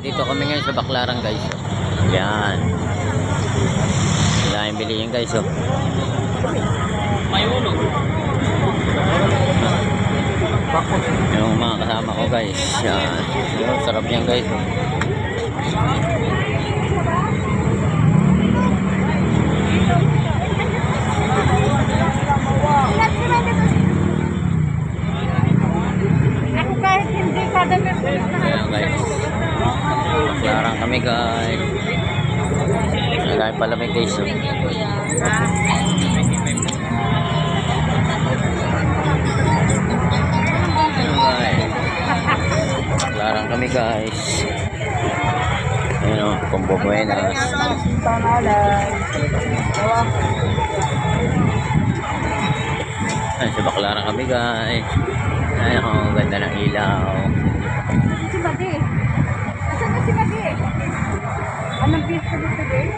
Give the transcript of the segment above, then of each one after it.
Dito kami ngayon sa Baclaran guys. Yan. Wala yung bilihin guys. Oh. May ulo. Yung mga kasama ko guys. Yan. Yung sarap yan guys. Oh. Ako kahit hindi ka damit. Ayan guys. Baclaran kami guys. Nagkain palamig guys. Oh. Baclaran kami guys. Ayan o, Combo Buenas. Ayan, sa Baclaran kami guys. Ayan o, ganda ng ilaw. Si Madi. Asan na si Madi? Anong pista dito din?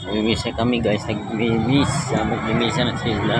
Nagmimisa kami guys, magmimisa na sila.